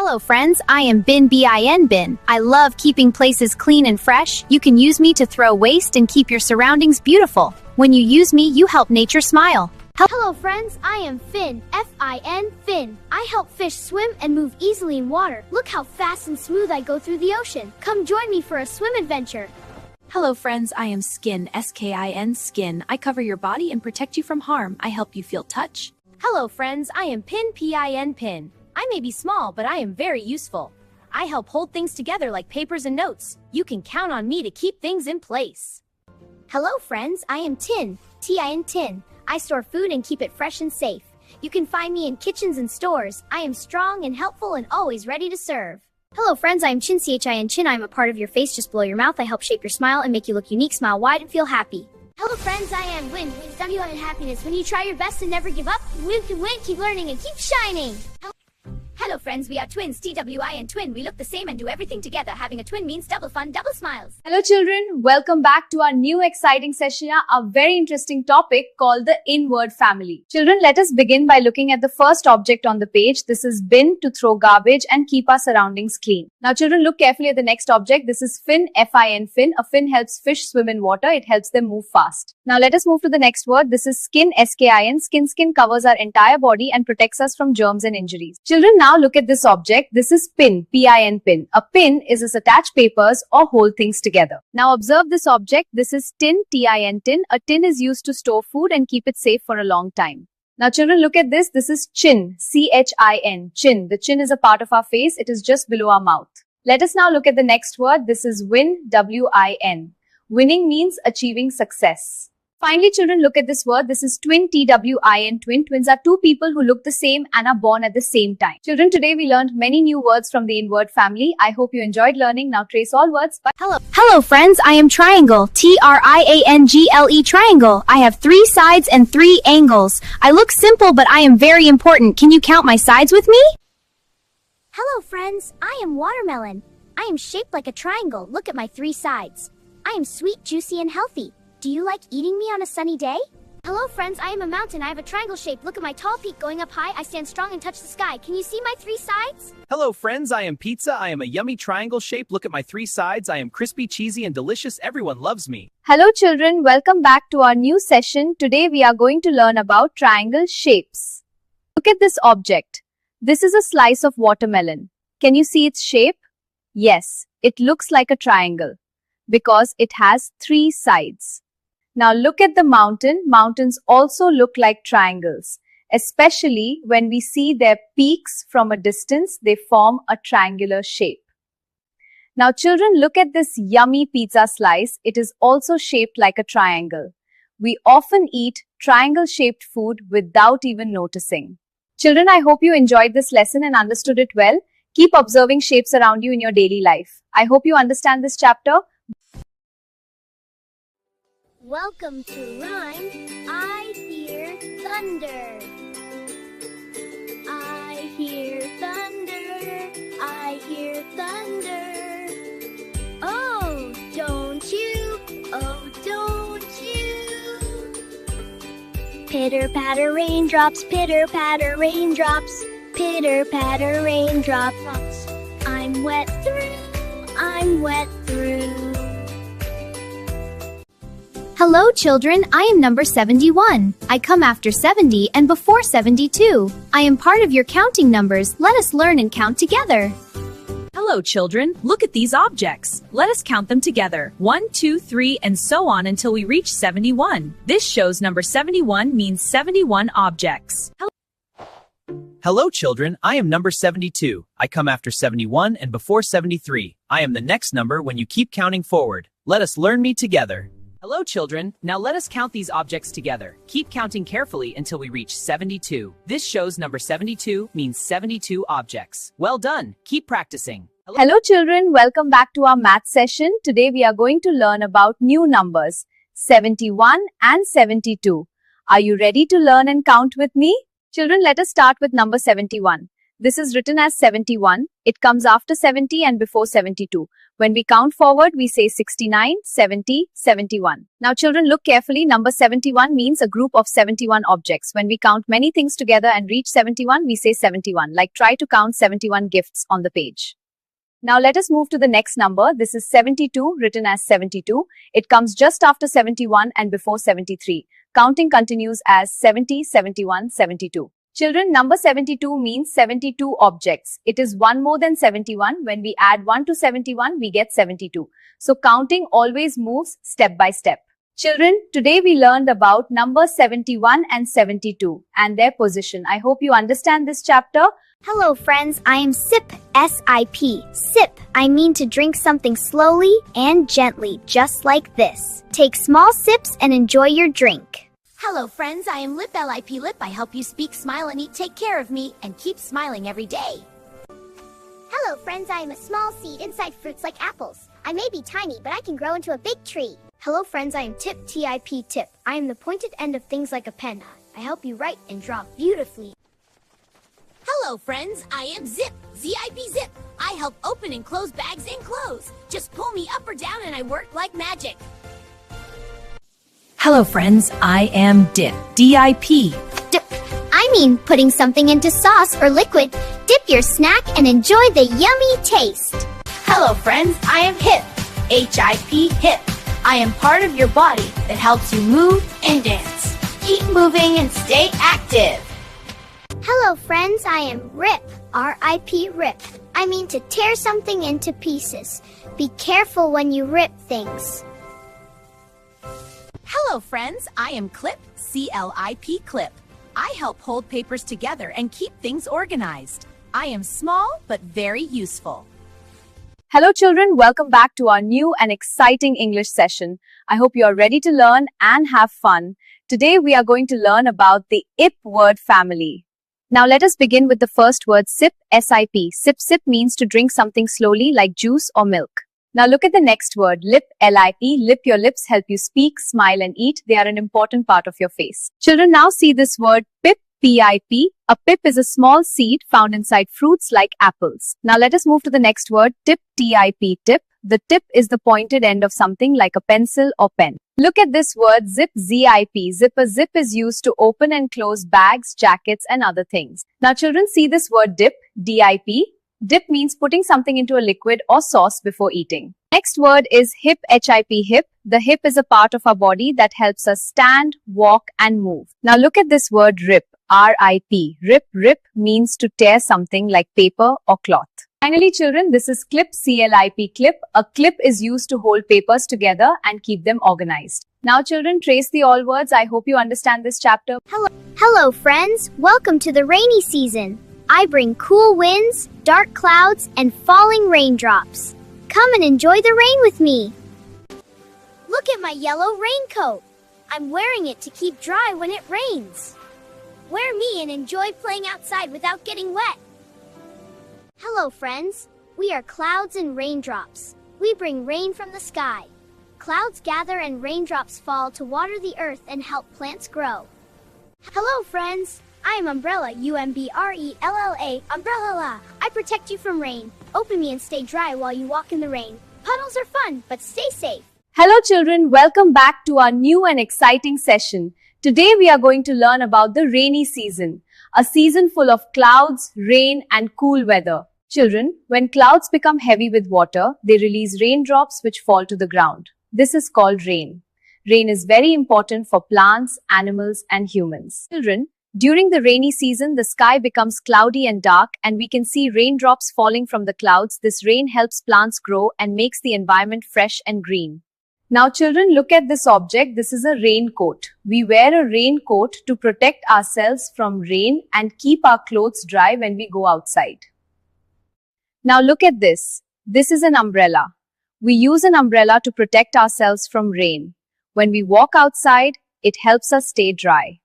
Hello friends, I am Bin. I love keeping places clean and fresh. You can use me to throw waste and keep your surroundings beautiful. When you use me, you help nature smile. Hello friends, I am Finn, Fin. I help fish swim and move easily in water. Look how fast and smooth I go through the ocean. Come join me for a swim adventure. Hello friends, I am Skin, Skin. I cover your body and protect you from harm. I help you feel touch. Hello friends, I am Pin. I may be small, but I am very useful. I help hold things together like papers and notes. You can count on me to keep things in place. Hello friends, I am Tin. I store food and keep it fresh and safe. You can find me in kitchens and stores. I am strong and helpful and always ready to serve. Hello friends, I am Chin, Chin. I am a part of your face just below your mouth. I help shape your smile and make you look unique. Smile wide and feel happy. Hello friends, I am Win, W and happiness. When you try your best and never give up, you can win, keep learning and keep shining. Hello friends, we are twins, TWI and twin. We look the same and do everything together. Having a twin means double fun, double smiles. Hello children, welcome back to our new exciting session, a very interesting topic called the inward family. Children, let us begin by looking at the first object on the page. This is bin, to throw garbage and keep our surroundings clean. Now children, look carefully at the next object. This is fin, Fin. A fin helps fish swim in water. It helps them move fast. Now let us move to the next word. This is skin, Skin. Skin covers our entire body and protects us from germs and injuries. Children, now look at this object. This is pin, Pin. A pin is to attach papers or hold things together. Now observe this object. This is tin, Tin. A tin is used to store food and keep it safe for a long time. Now children, look at this. This is chin, Chin. The chin is a part of our face. It is just below our mouth. Let us now look at the next word. This is win, Win. Winning means achieving success. Finally, children, look at this word. This is twin, Twin. Twins are two people who look the same and are born at the same time. Children, today we learned many new words from the inward family. I hope you enjoyed learning. Now trace all words. Hello friends, I am Triangle, Triangle. I have 3 sides and 3 angles. I look simple, but I am very important. Can you count my sides with me? Hello friends, I am Watermelon. I am shaped like a triangle. Look at my 3 sides. I am sweet, juicy, and healthy. Do you like eating me on a sunny day? Hello friends, I am a mountain. I have a triangle shape. Look at my tall peak going up high. I stand strong and touch the sky. Can you see my 3 sides? Hello friends, I am Pizza. I am a yummy triangle shape. Look at my 3 sides. I am crispy, cheesy, and delicious. Everyone loves me. Hello children, welcome back to our new session. Today we are going to learn about triangle shapes. Look at this object. This is a slice of watermelon. Can you see its shape? Yes, it looks like a triangle because it has 3 sides. Now look at the mountain. Mountains also look like triangles. Especially when we see their peaks from a distance, they form a triangular shape. Now children, look at this yummy pizza slice. It is also shaped like a triangle. We often eat triangle-shaped food without even noticing. Children, I hope you enjoyed this lesson and understood it well. Keep observing shapes around you in your daily life. I hope you understand this chapter. Welcome to Rhyme. I hear thunder. I hear thunder. I hear thunder. Oh, don't you? Oh, don't you? Pitter patter raindrops, pitter patter raindrops, pitter patter raindrops. I'm wet through. I'm wet through. Hello children, I am number 71. I come after 70 and before 72. I am part of your counting numbers. Let us learn and count together. Hello children, look at these objects. Let us count them together. 1, 2, 3, and so on until we reach 71. This shows number 71 means 71 objects. Hello children, I am number 72. I come after 71 and before 73. I am the next number when you keep counting forward. Let us learn me together. Hello children, now let us count these objects together. Keep counting carefully until we reach 72. This shows number 72 means 72 objects. Well done, keep practicing. Hello children, welcome back to our math session. Today we are going to learn about new numbers, 71 and 72. Are you ready to learn and count with me? Children, let us start with number 71. This is written as 71. It comes after 70 and before 72. When we count forward, we say 69, 70, 71. Now children, look carefully. Number 71 means a group of 71 objects. When we count many things together and reach 71, we say 71. Like try to count 71 gifts on the page. Now let us move to the next number. This is 72, written as 72. It comes just after 71 and before 73. Counting continues as 70, 71, 72. Children, number 72 means 72 objects. It is one more than 71. When we add 1 to 71, we get 72. So counting always moves step by step. Children, today we learned about numbers 71 and 72 and their position. I hope you understand this chapter. Hello friends, I am Sip, S-I-P. Sip, I mean to drink something slowly and gently, just like this. Take small sips and enjoy your drink. Hello friends, I am Lip, L-I-P Lip. I help you speak, smile, and eat. Take care of me and keep smiling every day. Hello friends, I am a small seed inside fruits like apples. I may be tiny, but I can grow into a big tree. Hello friends, I am Tip, T-I-P Tip. I am the pointed end of things like a pen. I help you write and draw beautifully. Hello friends, I am Zip, Z-I-P Zip. I help open and close bags and clothes. Just pull me up or down and I work like magic. Hello friends, I am Dip, D-I-P. I mean putting something into sauce or liquid. Dip your snack and enjoy the yummy taste. Hello friends, I am Hip, H-I-P Hip. I am part of your body that helps you move and dance. Keep moving and stay active. Hello friends, I am Rip, R-I-P Rip. I mean to tear something into pieces. Be careful when you rip things. Hello friends, I am Clip, C-L-I-P Clip. I help hold papers together and keep things organized. I am small but very useful. Hello children, welcome back to our new and exciting English session. I hope you are ready to learn and have fun. Today we are going to learn about the IP word family. Now let us begin with the first word sip, S-I-P. Sip, sip means to drink something slowly like juice or milk. Now look at the next word, lip, L-I-P. Lip, your lips help you speak, smile and eat. They are an important part of your face. Children, now see this word pip, P-I-P. A pip is a small seed found inside fruits like apples. Now let us move to the next word, tip, T-I-P, tip. The tip is the pointed end of something like a pencil or pen. Look at this word zip, Z-I-P. Zip, a zip is used to open and close bags, jackets and other things. Now children, see this word dip, D-I-P. Dip means putting something into a liquid or sauce before eating. Next word is hip, H-I-P, hip. The hip is a part of our body that helps us stand, walk and move. Now look at this word rip, R-I-P. Rip, rip means to tear something like paper or cloth. Finally children, this is clip, C-L-I-P, clip. A clip is used to hold papers together and keep them organized. Now children, trace the all words. I hope you understand this chapter. Hello friends, welcome to the rainy season. I bring cool winds, dark clouds, and falling raindrops. Come and enjoy the rain with me. Look at my yellow raincoat. I'm wearing it to keep dry when it rains. Wear me and enjoy playing outside without getting wet. Hello friends, we are clouds and raindrops. We bring rain from the sky. Clouds gather and raindrops fall to water the earth and help plants grow. Hello friends, I am Umbrella, U-M-B-R-E-L-L-A, Umbrella. I protect you from rain. Open me and stay dry while you walk in the rain. Puddles are fun, but stay safe. Hello children, welcome back to our new and exciting session. Today we are going to learn about the rainy season, a season full of clouds, rain and cool weather. Children, when clouds become heavy with water, they release raindrops which fall to the ground. This is called rain. Rain is very important for plants, animals and humans. Children, during the rainy season, the sky becomes cloudy and dark and we can see raindrops falling from the clouds. This rain helps plants grow and makes the environment fresh and green. Now children, look at this object. This is a raincoat. We wear a raincoat to protect ourselves from rain and keep our clothes dry when we go outside. Now look at this. This is an umbrella. We use an umbrella to protect ourselves from rain. When we walk outside, it helps us stay dry.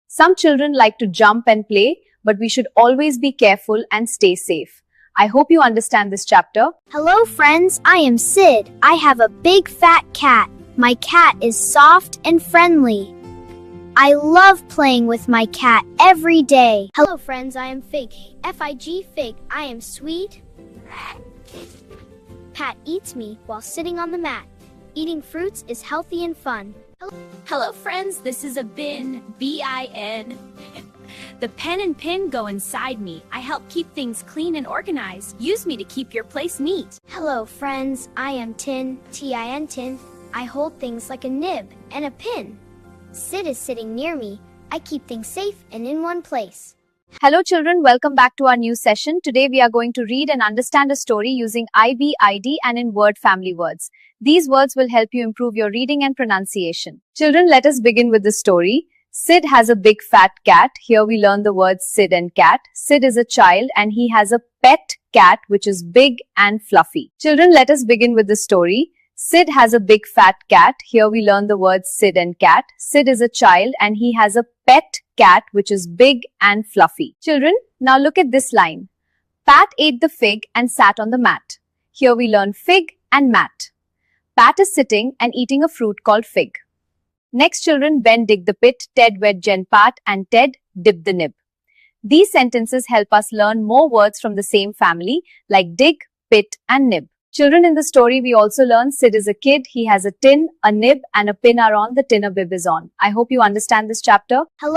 Some children like to jump and play, but we should always be careful and stay safe. I hope you understand this chapter. Hello friends, I am Sid. I have a big fat cat. My cat is soft and friendly. I love playing with my cat every day. Hello friends, I am Fig. F-I-G, Fig. I am sweet. Pat eats me while sitting on the mat. Eating fruits is healthy and fun. Hello friends, this is a bin, B-I-N. The pen and pin go inside me. I help keep things clean and organized. Use me to keep your place neat. Hello friends, I am Tin, T-I-N, Tin. I hold things like a nib and a pin. Sid is sitting near me. I keep things safe and in one place. Hello children, welcome back to our new session. Today we are going to read and understand a story using IB, ID and in word family words. These words will help you improve your reading and pronunciation. Children, let us begin with the story. Sid has a big fat cat. Here we learn the words Sid and cat. Sid is a child and he has a pet cat which is big and fluffy. Children, let us begin with the story. Sid has a big fat cat. Here we learn the words Sid and cat. Sid is a child and he has a pet cat which is big and fluffy. Children, now look at this line. Pat ate the fig and sat on the mat. Here we learn fig and mat. Pat is sitting and eating a fruit called fig. Next children, Ben dig the pit, Ted wed Jen Pat and Ted dip the nib. These sentences help us learn more words from the same family like dig, pit and nib. Children, in the story, we also learn Sid is a kid, he has a tin, a nib and a pin are on, the tin a bib is on. I hope you understand this chapter. Hello